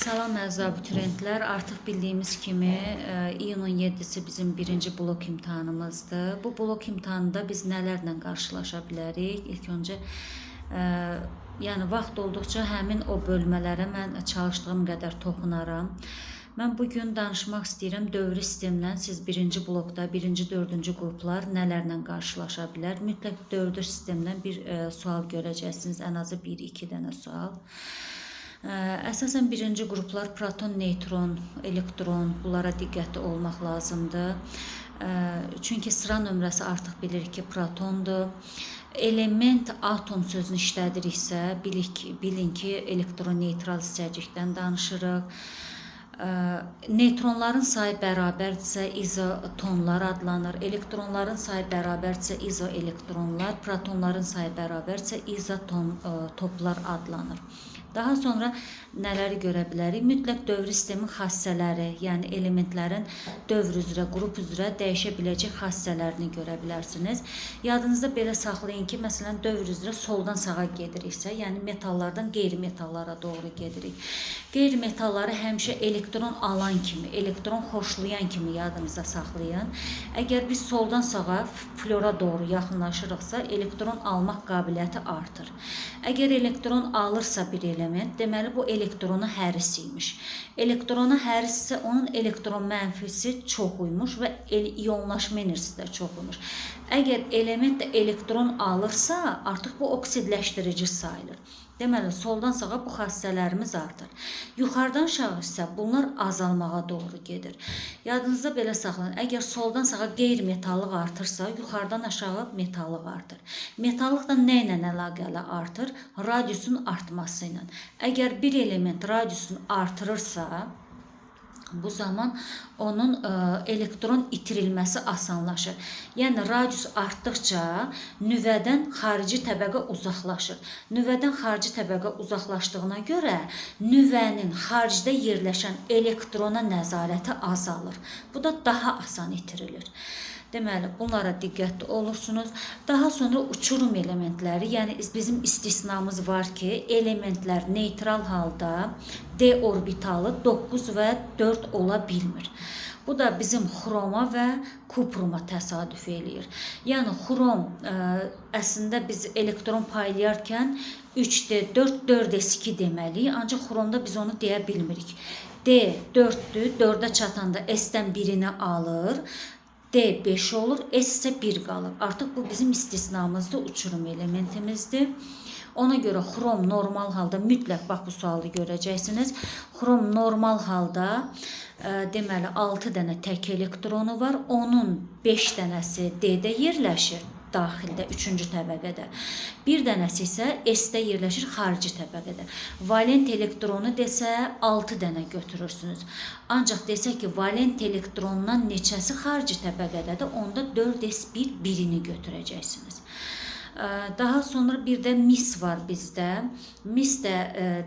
Salam əziz abituriyentlər. Artıq bildiyimiz kimi iyunun 7-si bizim birinci blok imtahanımızdır. Bu blok imtahanında biz nələrlə qarşılaşa bilərik? İlk öncə yəni vaxt olduqca həmin o bölmələrə mən çalışdığım qədər toxunaram. Mən bugün danışmaq istəyirəm dövri sistemlə siz birinci blokda, birinci, dördüncü qruplar nələrlə qarşılaşa bilər? Mütləq dördüncü sistemdən bir sual görəcəksiniz, ən azı 1-2 dənə sual. Əsasən birinci qruplar proton, neytron, elektron, bunlara diqqətli olmaq lazımdır. Çünki sıra nömrəsi artıq bilirik ki, protondur. Element, atom sözünü işlədiriksə, bilin ki, elektron-neytral hissəcikdən danışırıq. Neytronların sayı bərabərdirsə izotonlar adlanır. Elektronların sayı bərabərdirsə izoelektronlar, protonların sayı bərabərdirsə izotoplar adlanır. Daha sonra nələri görə bilərik? Mütləq dövri sistemin xassələri, yəni elementlərin dövr üzrə, qrup üzrə dəyişə biləcək xassələrini görə bilərsiniz. Yadınızda belə saxlayın ki, məsələn, dövr üzrə soldan sağa gediriksə, yəni metallardan qeyri-metallara doğru gedirik. Qeyri-metalları həmişə elektron alan kimi, elektron xoşlayan kimi yadınızda saxlayın. Əgər biz soldan sağa, flora doğru yaxınlaşırıqsa, elektron almaq qabiliyyəti artır. Əgər elektron alırsa bir element, deməli bu elektronu hərisiymiş. Elektronu hərissə onun elektron mənfisi çoxuymuş və iyonlaşma enerjisi də çoxuymuş. Əgər element də elektron alırsa, artıq bu oksidləşdirici sayılır. Deməli, soldan sağa bu xassələrimiz artır. Yuxarıdan aşağı isə bunlar azalmağa doğru gedir. Yadınızda belə saxlayın, əgər soldan sağa qeyri-metallıq artırsa, yuxarıdan aşağı metallıq artır. Metallıq da nə ilə əlaqəli artır? Radiusun artması ilə. Əgər bir element radiusunu artırırsa, bu zaman onun elektron itirilməsi asanlaşır. Yəni, radius artdıqca nüvədən xarici təbəqə uzaqlaşır. Nüvədən xarici təbəqə uzaqlaşdığına görə nüvənin xaricdə yerləşən elektrona nəzarəti azalır. Bu da daha asan itirilir. Deməli, bunlara diqqətli olursunuz. Daha sonra uçurum elementləri, yəni bizim istisnamız var ki, elementlər neytral halda D orbitalı 9 və 4 ola bilmir. Bu da bizim xroma və kupruma təsadüf eləyir. Yəni, xrom əslində biz elektron paylayarkən 3D, 4, 4s2 deməliyik, ancaq xromda biz onu deyə bilmirik. D 4-dür, 4-ə çatanda S-dən birini alır, D 5 olur, S isə 1 qalır. Artıq bu bizim istisnamızdır, uçurum elementimizdir. Ona görə xrom normal halda, mütləq bax bu sualı görəcəksiniz. Xrom normal halda deməli 6 dənə tək elektronu var. Onun 5 dənəsi D-də yerləşir, daxildə, 3-cü təbəqədə. Bir dənəsi isə S-də yerləşir, xarici təbəqədə. Valent elektronu desə 6 dənə götürürsünüz. Ancaq desək ki, valent elektrondan neçəsi xarici təbəqədədir, onda 4s1 birini götürəcəksiniz. Daha sonra bir də mis var bizdə. Mis də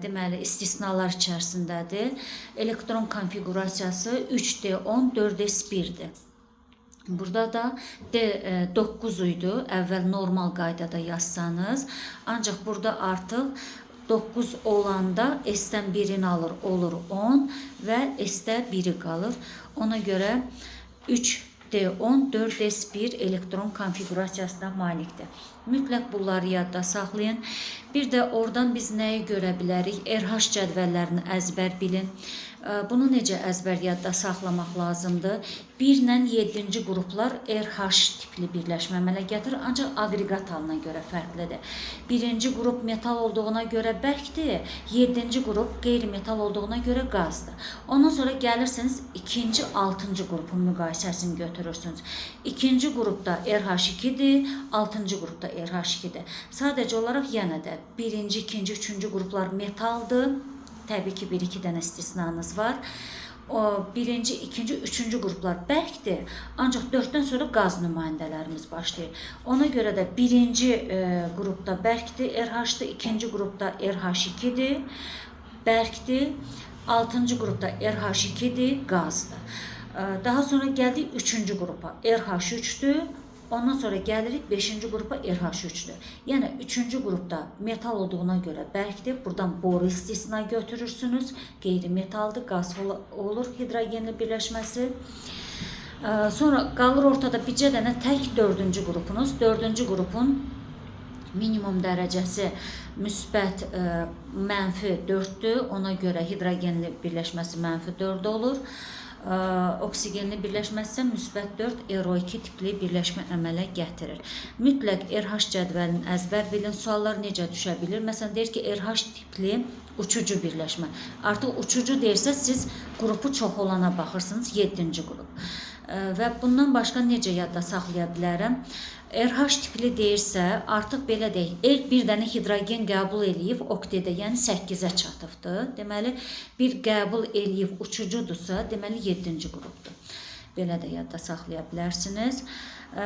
deməli istisnalar içərisindədir. Elektron konfigurasiyası 3D10, 4s1-dir. Burada da D9 idi, əvvəl normal qaydada yazsanız. Ancaq burada artıq 9 olanda S-dən birini alır, olur 10 və S-də biri qalır. Ona görə 3D10, 4s1 elektron konfigurasiyasına malikdir. Mütləq bunları yadda saxlayın. Bir də oradan biz nəyi görə bilərik? RH cədvəllərini əzbər bilin. Bunu necə əzbər yadda saxlamaq lazımdır? 1 ilə 7-ci qruplar RH tipli birləşmə əmələ gətirir, ancaq aqreqat halına görə fərqlidir. 1-ci qrup metal olduğuna görə bərkdir, 7-ci qrup qeyri-metal olduğuna görə qazdır. Ondan sonra gəlirsiniz 2-ci, 6-cı qrupun müqayisəsini götürürsünüz. 2-ci qrupda RH2-dir, 6-cı qrupda RH2-dir. Sadəcə olaraq yenə də 1-ci, 2-ci, 3-cü qruplar metaldır. Təbii ki, 1-2 dənə istisnanız var. Birinci, ikinci, üçüncü qruplar bərkdir, ancaq 4-dən sonra qaz nümayəndələrimiz başlayır. Ona görə də birinci qrupda bərkdir, RH-dır, ikinci qrupda RH2-dir, bərkdir, 6-cı qrupda RH2-dir, qazdır. Daha sonra gəldik 3-cü qrupa, RH3-dür, Ondan sonra gəlirik 5-ci qrupa RH3-dür. Yəni 3-cü qrupda metal olduğuna görə bərkdir. Buradan boru istisna götürürsünüz. Qeyri-metaldır, qaz olur hidrogenli birləşməsi. Sonra qalır ortada bircə dənə tək 4-cü qrupunuz. 4-cü qrupun minimum dərəcəsi müsbət -4-dür. Ona görə hidrogenli birləşməsi -4 olur. Oksigenli birləşmə isə müsbət 4 ERO2 tipli birləşmə əmələ gətirir. Mütləq RH cədvəlini əzbər bilin. Suallar necə düşə bilir? Məsələn, deyir ki, RH tipli uçucu birləşmə. Artıq uçucu deyirsə, siz qrupu çox olana baxırsınız, 7-ci qrup. Və bundan başqa necə yadda saxlaya bilərəm? RH tipli deyirsə, artıq belə deyək, bir dənə hidrogen qəbul eləyib oktedə, yəni 8-ə çatıbdır. Deməli, bir qəbul eləyib uçucudursa, deməli 7-ci qrupdur. Belə də yadda saxlaya bilərsiniz.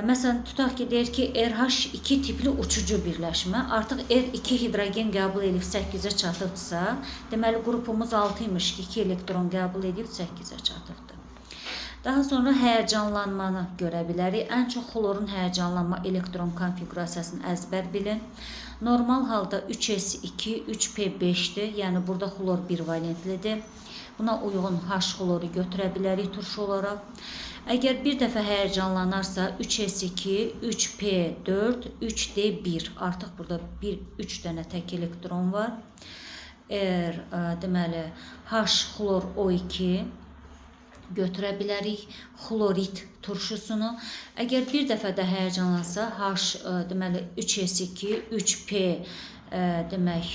Məsələn, tutaq ki, deyir ki, RH2 tipli uçucu birləşmə, artıq R2 hidrogen qəbul edib 8-ə çatıbdırsa, deməli qrupumuz 6 imiş ki, 2 elektron qəbul edib 8-ə çatıbdır. Daha sonra həyəcanlanmanı görə bilərik. Ən çox xlorun həyəcanlanma elektron konfiqurasiyasını əzbər bilin. Normal halda 3s2, 3p5-dir. Yəni burada xlor bivalentlidir. Buna uyğun H xloru götürə bilərik turşu olaraq. Əgər bir dəfə həyəcanlanarsa 3s2, 3p4, 3d1. Artıq burada 3 dənə tək elektron var. Deməli H xlor O2 götürə bilərik xlorit turşusunu. Əgər bir dəfə də həyəcanlansa H deməli 3s2, 3p demək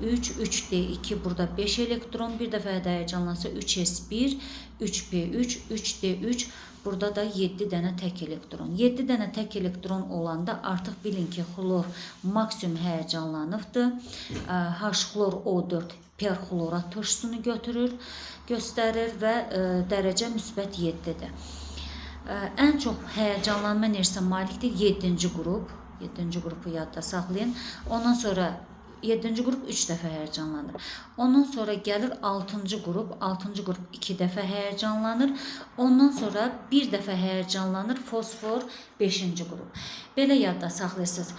3, 3d2 burada 5 elektron, bir dəfə də həyəcanlansa 3s1, 3p3, 3d3 burada da 7 dənə tək elektron. 7 dənə tək elektron olanda artıq bilin ki, xlor maksimum həyəcanlanıbdır. H xlor O4 perxlorat turşusunu göstərir və dərəcə müsbət 7-dir. Ən çox həyəcanlanma enerjisinə malikdir 7-ci qrup. 7-ci qrupu yadda saxlayın. Ondan sonra 7-ci qrup 3 dəfə həyəcanlanır. Ondan sonra gəlir 6-cı qrup. 6-cı qrup 2 dəfə həyəcanlanır. Ondan sonra 1 dəfə həyəcanlanır fosfor 5-ci qrup. Belə yadda saxlayırsınız.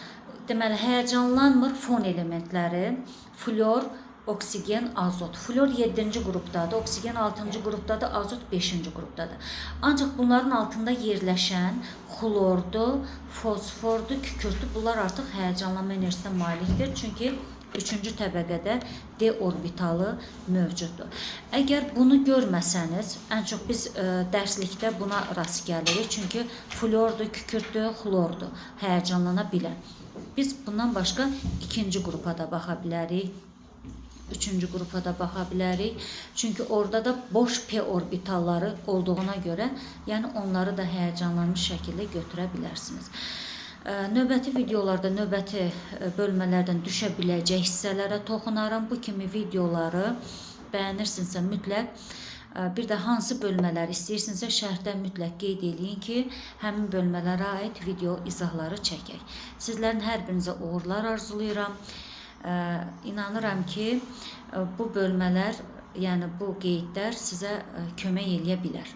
Deməli, həyəcanlanmır fon elementləri, flor, oksigen, azot. Flor 7-ci qrupdadır, oksigen 6-cı qrupdadır, azot 5-ci qrupdadır. Ancaq bunların altında yerləşən xlordur, fosfordur, kükürdür. Bunlar artıq həyəcanlanma enerjisinə malikdir. Çünki 3-cü təbəqədə D orbitalı mövcuddur. Əgər bunu görməsəniz, ən çox biz dərslikdə buna rast gəlirik. Çünki flordur, kükürdür, xlordur, həyəcanlana bilər. Biz bundan başqa 2-ci qrupa da baxa bilərik. 3-cü qrupa da baxa bilərik. Çünki orada da boş p orbitalları olduğuna görə, yəni onları da həyəcanlanmış şəkildə götürə bilərsiniz. Növbəti videolarda, növbəti bölmələrdən düşə biləcək hissələrə toxunaram. Bu kimi videoları bəyənirsinizsə mütləq, bir də hansı bölmələri istəyirsinizsə şərhdə mütləq qeyd edin ki, həmin bölmələrə aid video izahları çəkək. Sizlərin hər birinizə uğurlar arzulayıram. İnanıram ki, bu bölmələr, yəni bu qeydlər sizə kömək eləyə bilər.